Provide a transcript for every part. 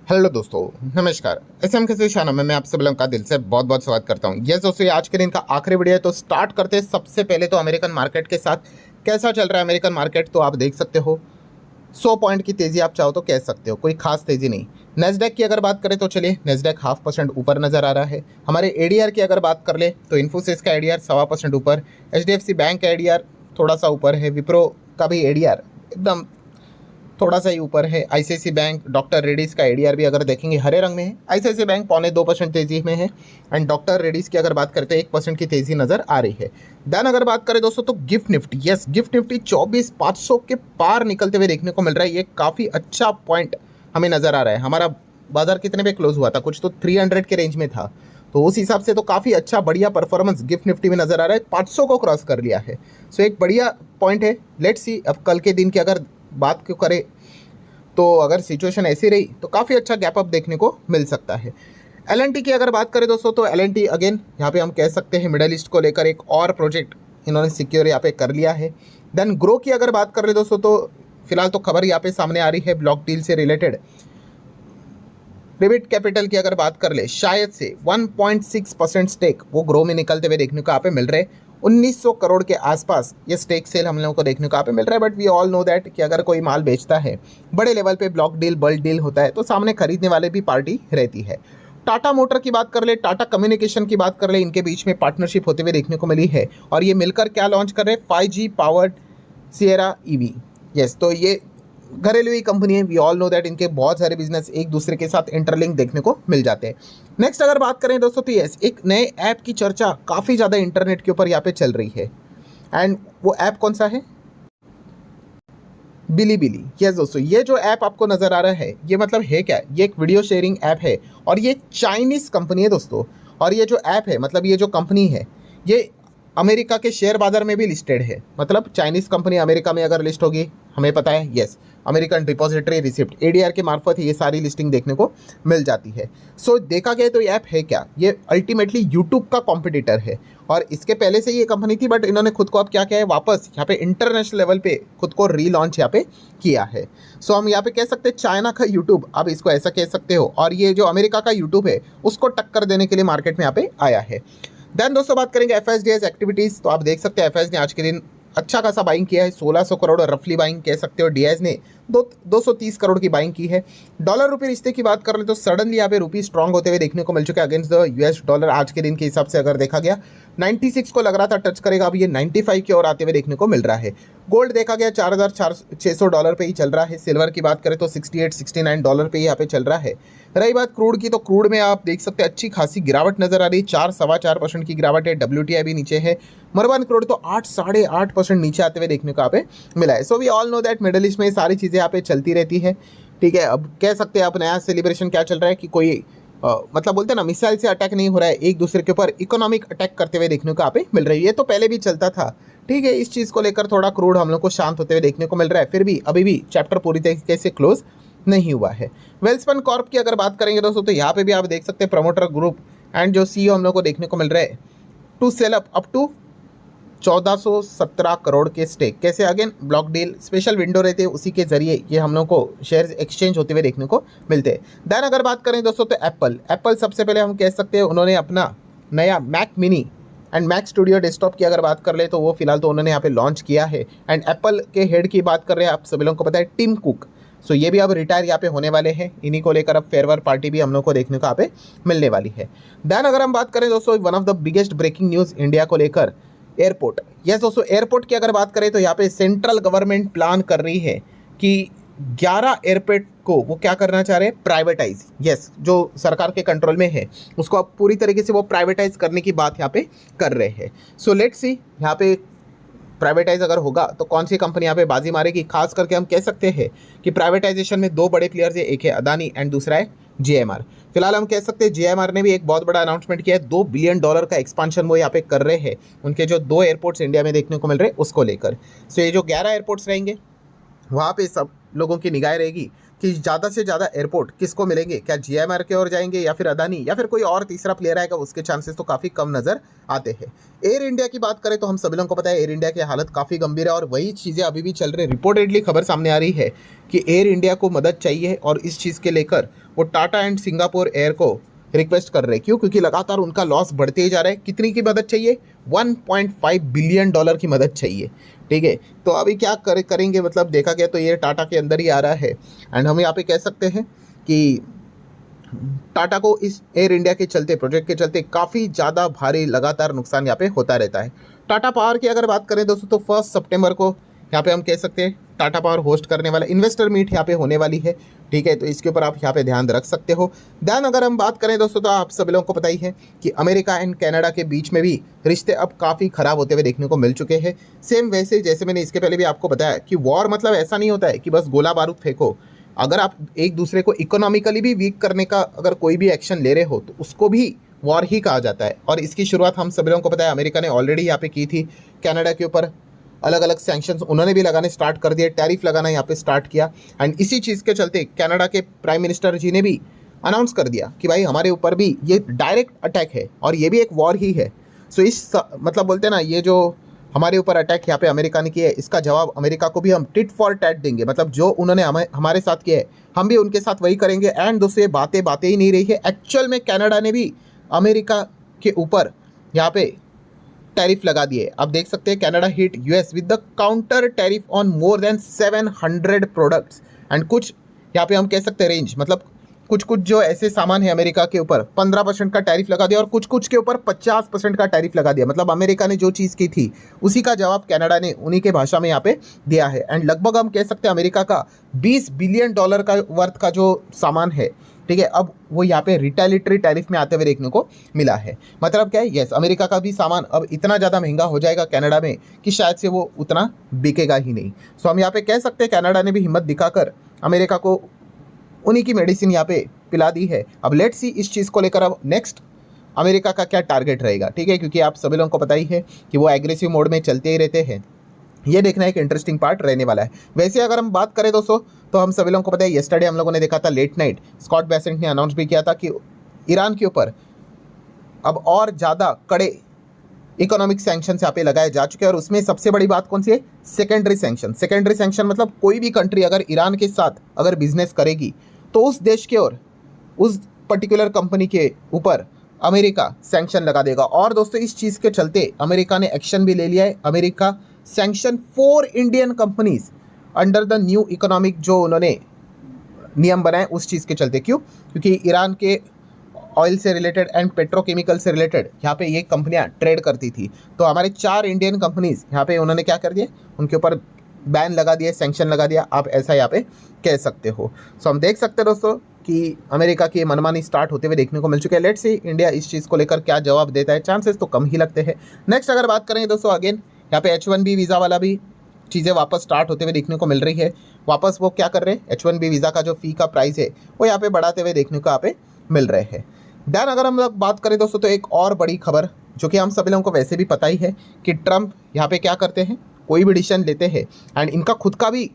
Hello दोस्तों, नमस्कार। SM के शाना में मैं आप सब लोगों का दिल से बहुत बहुत स्वागत करता हूं। यस दोस्तों, ये आज के दिन का आखिरी वीडियो है, तो स्टार्ट करते हैं। सबसे पहले तो अमेरिकन मार्केट के साथ कैसा चल रहा है अमेरिकन मार्केट, तो आप देख सकते हो 100 पॉइंट की तेज़ी आप चाहो तो कह सकते हो, कोई खास तेज़ी नहीं। नेस्डेक की अगर बात करें तो चलिए, नेस्डेक 0.5% ऊपर नज़र आ रहा है। हमारे एडीआर की अगर बात कर ले तो इन्फोसिस का एडीआर 1.25% ऊपर, एचडीएफसी बैंक का एडीआर थोड़ा सा ऊपर है, विप्रो का भी एडीआर एकदम थोड़ा सा ही ऊपर है। आईसीआईसी बैंक, डॉक्टर रेड्डीज का एडीआर भी अगर देखेंगे हरे रंग में है। आईसीआईसी बैंक 0.25% तेजी में है एंड डॉक्टर रेड्डीज की अगर बात करते हैं 1% की तेजी नजर आ रही है। देन अगर बात करें दोस्तों तो gift Nifty, yes gift Nifty 24,500 के पार निकलते हुए देखने को मिल रहा है। ये काफ़ी अच्छा पॉइंट हमें नजर आ रहा है। हमारा बाजार कितने पे क्लोज हुआ था, कुछ तो 300 के रेंज में था, तो उस हिसाब से तो काफ़ी अच्छा बढ़िया परफॉर्मेंस गिफ्ट निफ्टी में नजर आ रहा है। 500 को क्रॉस कर लिया है, सो एक बढ़िया पॉइंट है। लेट्स सी अब कल के दिन की अगर बात क्यों करें तो अगर सिचुएशन ऐसी रही तो काफ़ी अच्छा गैप अप देखने को मिल सकता है। एलएनटी की अगर बात करें दोस्तों तो एलएनटी अगेन यहाँ पे हम कह सकते हैं मिडल ईस्ट को लेकर एक और प्रोजेक्ट इन्होंने सिक्योर यहाँ पे कर लिया है। देन ग्रो की अगर बात करें दोस्तों तो फिलहाल तो खबर यहाँ पे सामने आ रही है ब्लॉक डील से रिलेटेड। प्रिवेट कैपिटल की अगर बात कर ले, शायद से 1.6% स्टेक वो ग्रो में निकलते हुए देखने को यहाँ पे मिल रहे हैं। 1900 करोड़ के आसपास ये स्टेक सेल हम लोगों को देखने को यहाँ पे मिल रहा है। But we all know that कि अगर कोई माल बेचता है बड़े लेवल पे, ब्लॉक डील बल्क डील होता है, तो सामने खरीदने वाले भी पार्टी रहती है। टाटा मोटर की बात कर ले, टाटा कम्युनिकेशन की बात कर ले, इनके बीच में पार्टनरशिप होते हुए देखने को मिली है और ये मिलकर क्या लॉन्च कर रहे हैं, 5G powered Sierra EV. Yes, तो ये घरेलू ही कंपनी है। वी ऑल नो दैट इनके बहुत सारे बिजनेस एक दूसरे के साथ इंटरलिंक देखने को मिल जाते हैं। नेक्स्ट अगर बात करें दोस्तों तो यस, एक नए ऐप की चर्चा काफ़ी ज़्यादा इंटरनेट के ऊपर यहाँ पे चल रही है एंड वो ऐप कौन सा है, बिलीबिली। यस दोस्तों, ये जो ऐप आपको नज़र आ रहा है ये मतलब है क्या, ये एक वीडियो शेयरिंग ऐप है और ये चाइनीज़ कंपनी है दोस्तों। और ये जो ऐप है, मतलब ये जो कंपनी है, ये अमेरिका के शेयर बाजार में भी लिस्टेड है। मतलब चाइनीज़ कंपनी अमेरिका में अगर लिस्ट होगी, हमें पता है, yes, American depository receipt ADR के मार्फत ये सारी लिस्टिंग देखने को मिल जाती है। सो देखा गया तो ये ऐप है क्या, ये अल्टीमेटली यूट्यूब का कॉम्पिटिटर है और इसके पहले से ये कंपनी थी, बट इन्होंने खुद को अब क्या किया है, वापस यहाँ पे इंटरनेशनल लेवल पे खुद को रीलॉन्च यहाँ पे किया है। सो हम यहाँ पे कह सकते हैं चाइना का यूट्यूब, अब इसको ऐसा कह सकते हो, और ये जो अमेरिका का यूट्यूब है उसको टक्कर देने के लिए मार्केट में यहाँ पे आया है। देन दोस्तों बात करेंगे एफएसडीएस एक्टिविटीज़, तो आप देख सकते हैं एफएस ने आज के दिन अच्छा खासा बाइंग किया है। 1600 करोड़ रफली बाइंग कह सकते हो। डीआईएस ने 230 करोड़ की बाइंग की है। डॉलर रुपये रिश्ते की बात कर ले तो सडनली यहाँ पे रुपी स्ट्रांग होते हुए देखने को मिल चुका है अगेंस्ट द यूएस डॉलर। आज के दिन के हिसाब से अगर देखा गया 96 को लग रहा था टच करेगा, अब ये 95 की ओर आते हुए देखने को मिल रहा है। गोल्ड देखा गया $4,600 पे ही चल रहा है। सिल्वर की बात करें तो $68-69 पे ही यहाँ पे चल रहा है। रही बात क्रूड की, तो क्रूड में आप देख सकते हैं अच्छी खासी गिरावट नजर आ रही है। 4-4.25% की गिरावट है। WTI भी नीचे है। मरवान क्रूड तो 8-8.5% नीचे आते हुए देखने को यहाँ पे मिला है। So we all know that Middle East में सारी चीज़ें यहाँ पे चलती रहती है। ठीक है, अब कह सकते हैं आप नया सेलिब्रेशन क्या चल रहा है कि कोई मतलब बोलते हैं ना, मिसाइल से अटैक नहीं हो रहा है, एक दूसरे के ऊपर इकोनॉमिक अटैक करते हुए देखने को यहाँ पे मिल रही है। ये तो पहले भी चलता था। ठीक है, इस चीज़ को लेकर थोड़ा क्रूड हम लोग को शांत होते हुए देखने को मिल रहा है। फिर भी अभी भी चैप्टर पूरी तरीके से क्लोज नहीं हुआ है। वेल्सपन कॉर्प की अगर बात करेंगे दोस्तों तो यहाँ पे भी आप देख सकते हैं प्रमोटर ग्रुप एंड जो सीईओ हम लोग को देखने को मिल रहा है to sell up to 1417 crore के स्टेक। कैसे, again block deal special window रहते हैं, उसी के जरिए ये हम लोग को शेयर्स एक्सचेंज होते हुए देखने को मिलते हैं। देन अगर बात करें दोस्तों तो एप्पल सबसे पहले हम कह सकते हैं उन्होंने अपना नया Mac mini and Mac Studio desktop की अगर बात कर ले तो वो फिलहाल तो उन्होंने यहाँ पे लॉन्च किया है। एंड एप्पल के हेड की बात कर रहे हैं, आप सभी लोगों को पता है, टिम कुक। सो ये भी अब रिटायर यहाँ पे होने वाले हैं। इन्हीं को लेकर अब फेयरवेल पार्टी भी हम लोग को देखने को यहाँ पे मिलने वाली है। देन अगर हम बात करें दोस्तों one of the biggest breaking news India को लेकर, एयरपोर्ट। यस दोस्तों, एयरपोर्ट की अगर बात करें तो यहाँ पे सेंट्रल गवर्नमेंट प्लान कर रही है कि 11 एयरपोर्ट को वो क्या करना चाह रहे हैं, प्राइवेटाइज। यस, जो सरकार के कंट्रोल में है उसको अब पूरी तरीके से वो प्राइवेटाइज करने की बात यहाँ पे कर रहे हैं। सो लेट्स सी यहाँ पे प्राइवेटाइज अगर होगा तो कौन सी कंपनी यहाँ पे बाजी मारेगी। खास करके हम कह सकते हैं कि प्राइवेटाइजेशन में दो बड़े प्लेयर्स है, एक है अदानी एंड दूसरा है जीएमआर। फिलहाल हम कह सकते हैं जीएमआर ने भी एक बहुत बड़ा अनाउंसमेंट किया है। $2 बिलियन का एक्सपांशन वो यहाँ पे कर रहे हैं उनके जो 2 एयरपोर्ट्स इंडिया में देखने को मिल रहे हैं उसको लेकर। सो ये जो 11 एयरपोर्ट्स रहेंगे वहाँ पे सब लोगों की निगाह रहेगी कि ज़्यादा से ज़्यादा एयरपोर्ट किसको मिलेंगे, क्या जीएमआर के ओर जाएंगे या फिर अदानी या फिर कोई और तीसरा प्लेयर आएगा, उसके चांसेस तो काफ़ी कम नज़र आते हैं। एयर इंडिया की बात करें तो हम सभी लोगों को पता है एयर इंडिया की हालत काफ़ी गंभीर है और वही चीज़ें अभी भी चल रही है। रिपोर्टेडली खबर सामने आ रही है कि एयर इंडिया को मदद चाहिए और इस चीज़ के लेकर वो टाटा एंड सिंगापुर एयर को रिक्वेस्ट कर रहे हैं। क्यों? क्योंकि लगातार उनका लॉस बढ़ते ही जा रहा है। कितनी की मदद चाहिए? $1.5 बिलियन की मदद चाहिए। ठीक है, तो अभी क्या करेंगे, मतलब देखा गया तो ये टाटा के अंदर ही आ रहा है। एंड हम यहाँ पे कह सकते हैं कि टाटा को इस एयर इंडिया के चलते, प्रोजेक्ट के चलते काफ़ी ज़्यादा भारी लगातार नुकसान यहाँ पे होता रहता है। टाटा पावर की अगर बात करें दोस्तों, तो 1 सितंबर को यहाँ पे हम कह सकते हैं टाटा पावर होस्ट करने वाला इन्वेस्टर मीट यहाँ पे होने वाली है। ठीक है, तो इसके ऊपर आप यहाँ पे ध्यान रख सकते हो। ध्यान अगर हम बात करें दोस्तों, तो आप सभी लोगों को पता ही है कि अमेरिका एंड कनाडा के बीच में भी रिश्ते अब काफ़ी ख़राब होते हुए देखने को मिल चुके हैं। सेम वैसे जैसे मैंने इसके पहले भी आपको बताया कि वॉर मतलब ऐसा नहीं होता है कि बस गोला बारूद फेंको। अगर आप एक दूसरे को इकोनॉमिकली भी वीक करने का अगर कोई भी एक्शन ले रहे हो तो उसको भी वॉर ही कहा जाता है। और इसकी शुरुआत हम सभी लोगों को पता है अमेरिका ने ऑलरेडी यहाँ पे की थी। कनाडा के ऊपर अलग अलग सैंक्शंस उन्होंने भी लगाने स्टार्ट कर दिए, टैरिफ लगाना यहाँ पे स्टार्ट किया। एंड इसी चीज़ के चलते कनाडा के प्राइम मिनिस्टर जी ने भी अनाउंस कर दिया कि भाई हमारे ऊपर भी ये डायरेक्ट अटैक है और ये भी एक वॉर ही है। सो मतलब बोलते हैं ना, ये जो हमारे ऊपर अटैक यहाँ पे अमेरिका ने किया है, इसका जवाब अमेरिका को भी हम टिट फॉर टैट देंगे। मतलब जो उन्होंने हमारे साथ किया है हम भी उनके साथ वही करेंगे। एंड दोस्तों ये बातें ही नहीं रही है, एक्चुअल में कनाडा ने भी अमेरिका के ऊपर यहाँ पे टैरिफ लगा दिए। आप देख सकते हैं Canada hit US with the counter tariff on more than 700 products. And कुछ यहाँ पे हम कह सकते हैं रेंज, मतलब कुछ जो ऐसे सामान है अमेरिका के ऊपर 15% का टैरिफ लगा दिया और कुछ के ऊपर 50% का टैरिफ लगा दिया। मतलब अमेरिका ने जो चीज़ की थी उसी का जवाब कनाडा ने उन्हीं के भाषा में यहाँ पे दिया है। एंड लगभग हम कह सकते हैं अमेरिका का $20 बिलियन का वर्थ का जो सामान है, ठीक है, अब वो यहाँ पे रिटेलिटरी टैरिफ में आते हुए देखने को मिला है। मतलब क्या है, यस अमेरिका का भी सामान अब इतना ज़्यादा महंगा हो जाएगा कनाडा में कि शायद से वो उतना बिकेगा ही नहीं। सो हम यहाँ पे कह सकते हैं कनाडा ने भी हिम्मत दिखाकर अमेरिका को उन्हीं की मेडिसिन यहाँ पे पिला दी है। अब लेट्स सी इस चीज़ को लेकर अब नेक्स्ट अमेरिका का क्या टारगेट रहेगा। ठीक है, क्योंकि आप सभी लोगों को पता ही है कि वो एग्रेसिव मोड में चलते ही रहते हैं। ये देखना एक इंटरेस्टिंग पार्ट रहने वाला है। वैसे अगर हम बात करें दोस्तों, तो हम सभी लोगों को पता है येस्टरडे हम लोगों ने देखा था लेट नाइट स्कॉट बेसेंट ने अनाउंस भी किया था कि ईरान के ऊपर अब और ज़्यादा कड़े इकोनॉमिक सैंक्शन यहाँ पे लगाए जा चुके हैं। और उसमें सबसे बड़ी बात कौन सी है? Secondary sanction. सेकेंडरी सैंक्शन मतलब कोई भी कंट्री अगर ईरान के साथ अगर बिजनेस करेगी तो उस देश के और उस पर्टिकुलर कंपनी के ऊपर अमेरिका सैंक्शन लगा देगा। और दोस्तों इस चीज़ के चलते अमेरिका ने एक्शन भी ले लिया है। America sanction 4 Indian companies under the new economic जो उन्होंने नियम बनाए उस चीज़ के चलते। क्यों? क्योंकि ईरान के ऑयल से रिलेटेड एंड पेट्रोकेमिकल से रिलेटेड यहाँ पे ये कंपनियाँ ट्रेड करती थी। तो हमारे 4 इंडियन कंपनीज यहाँ पे उन्होंने क्या कर दिया, उनके ऊपर बैन लगा दिया, सैंक्शन लगा दिया, आप ऐसा यहाँ पे कह सकते हो। सो हम देख सकते हैं दोस्तों कि अमेरिका की मनमानी स्टार्ट होते हुए देखने को मिल चुके हैं। लेट्स सी इंडिया इस चीज़ को लेकर क्या जवाब देता है, चांसेस तो कम ही लगते हैं। नेक्स्ट अगर बात करेंगे दोस्तों, अगेन यहाँ पे H1B वीज़ा वाला भी चीज़ें वापस स्टार्ट होते हुए देखने को मिल रही है। वापस वो क्या कर रहे हैं, H1B वीज़ा का जो फ़ी का प्राइस है वो यहाँ पे बढ़ाते हुए देखने को यहाँ पे मिल रहे हैं। दैन अगर हम लोग बात करें दोस्तों, तो एक और बड़ी खबर जो कि हम सभी लोगों को वैसे भी पता ही है कि ट्रम्प यहाँ पे क्या करते हैं, कोई भी डिसीजन लेते हैं एंड इनका खुद का भी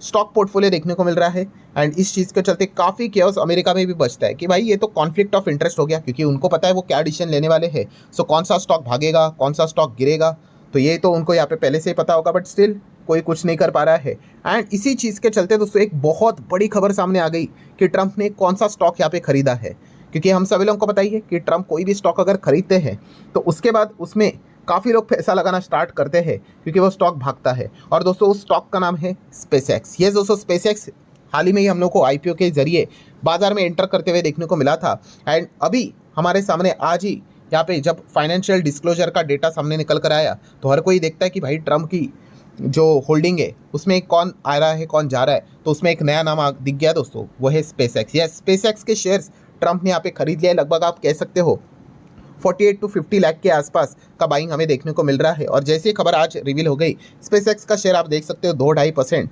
स्टॉक पोर्टफोलियो देखने को मिल रहा है। एंड इस चीज़ के चलते काफ़ी केओस अमेरिका में भी बचता है कि भाई ये तो कॉन्फ्लिक्ट ऑफ इंटरेस्ट हो गया, क्योंकि उनको पता है वो क्या डिसीजन लेने वाले हैं। सो कौन सा स्टॉक भागेगा, कौन सा स्टॉक गिरेगा, तो ये तो उनको यहाँ पे पहले से ही पता होगा, बट स्टिल कोई कुछ नहीं कर पा रहा है। एंड इसी चीज़ के चलते दोस्तों एक बहुत बड़ी खबर सामने आ गई कि ट्रम्प ने कौन सा स्टॉक यहाँ पे खरीदा है। क्योंकि हम सभी लोगों को पता ही है कि ट्रम्प कोई भी स्टॉक अगर खरीदते हैं तो उसके बाद उसमें काफ़ी लोग पैसा लगाना स्टार्ट करते हैं क्योंकि वो स्टॉक भागता है। और दोस्तों उस स्टॉक का नाम है स्पेसएक्स। ये दोस्तों स्पेसएक्स हाल ही में ही हम लोग को IPO के जरिए बाजार में एंटर करते हुए देखने को मिला था। एंड अभी हमारे सामने आज ही यहाँ पे जब फाइनेंशियल डिस्क्लोजर का डेटा सामने निकल कर आया तो हर कोई देखता है कि भाई ट्रम्प की जो होल्डिंग है उसमें कौन आ रहा है, कौन जा रहा है। तो उसमें एक नया नाम दिख गया दोस्तों, वो है स्पेसएक्स। या स्पेसएक्स के शेयर्स ट्रम्प ने यहाँ पे खरीद लिया है। लगभग आप कह सकते हो 48 to 50 लाख के आसपास का बाइंग हमें देखने को मिल रहा है। और जैसे खबर आज रिवील हो गई, स्पेसएक्स का शेयर आप देख सकते हो 2-2.5%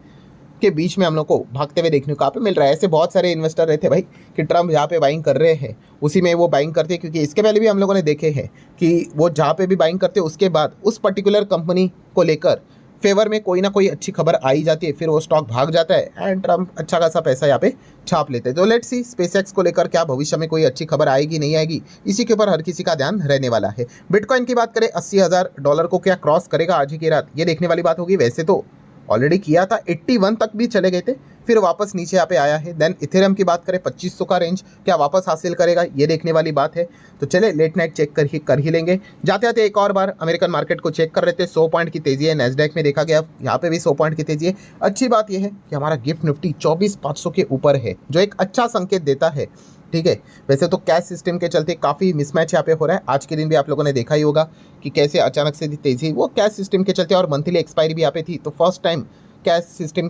के बीच में हम लोग को भागते हुए देखने को यहाँ पे मिल रहा है। ऐसे बहुत सारे इन्वेस्टर रहते हैं भाई कि ट्रम्प जहाँ पे बाइंग कर रहे हैं उसी में वो बाइंग करते हैं, क्योंकि इसके पहले भी हम लोगों ने देखे हैं कि वो जहाँ पे भी बाइंग करते हैं उसके बाद उस पर्टिकुलर कंपनी को लेकर फेवर में कोई ना कोई अच्छी खबर आई जाती है, फिर वो स्टॉक भाग जाता है एंड ट्रम्प अच्छा खासा पैसा यहाँ पे छाप लेते हैं। तो लेट्स सी स्पेसएक्स को लेकर क्या भविष्य में कोई अच्छी खबर आएगी नहीं आएगी, इसी के ऊपर हर किसी का ध्यान रहने वाला है। बिटकॉइन की बात करें $80,000 को क्या क्रॉस करेगा आज ही की रात, ये देखने वाली बात होगी। वैसे तो ऑलरेडी किया था, 81 तक भी चले गए थे, फिर वापस नीचे यहाँ पे आया है। देन इथेरियम की बात करें 2500 का रेंज क्या वापस हासिल करेगा, ये देखने वाली बात है। तो चले लेट नाइट चेक कर ही लेंगे। जाते जाते एक और बार अमेरिकन मार्केट को चेक कर रहे थे, 100 पॉइंट की तेजी है नैस्डैक में, देखा गया यहाँ पे भी 100 पॉइंट की तेजी है। अच्छी बात यह है कि हमारा गिफ्ट निफ्टी 24,500 के ऊपर है, जो एक अच्छा संकेत देता है। ठीक है, वैसे तो कैश सिस्टम के चलते काफ़ी मिसमैच यहाँ पे हो रहा है। आज के दिन भी आप लोगों ने देखा ही होगा कि कैसे अचानक से तेजी, वो कैश सिस्टम के चलते, और मंथली एक्सपायरी भी यहाँ पे थी। तो फर्स्ट टाइम कैश सिस्टम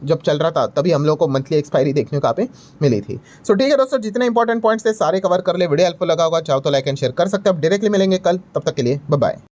जब चल रहा था तभी हम लोग को मंथली एक्सपायरी देखने को यहाँ पे मिली थी। सो ठीक है दोस्तों, जितने इंपॉर्टेंट पॉइंट्स थे सारे कवर कर ले। वीडियो हेल्पफुल लगा होगा, चाहो तो लाइक एंड शेयर कर सकते हैं। अब डायरेक्टली मिलेंगे कल, तब तक के लिए बाय बाय।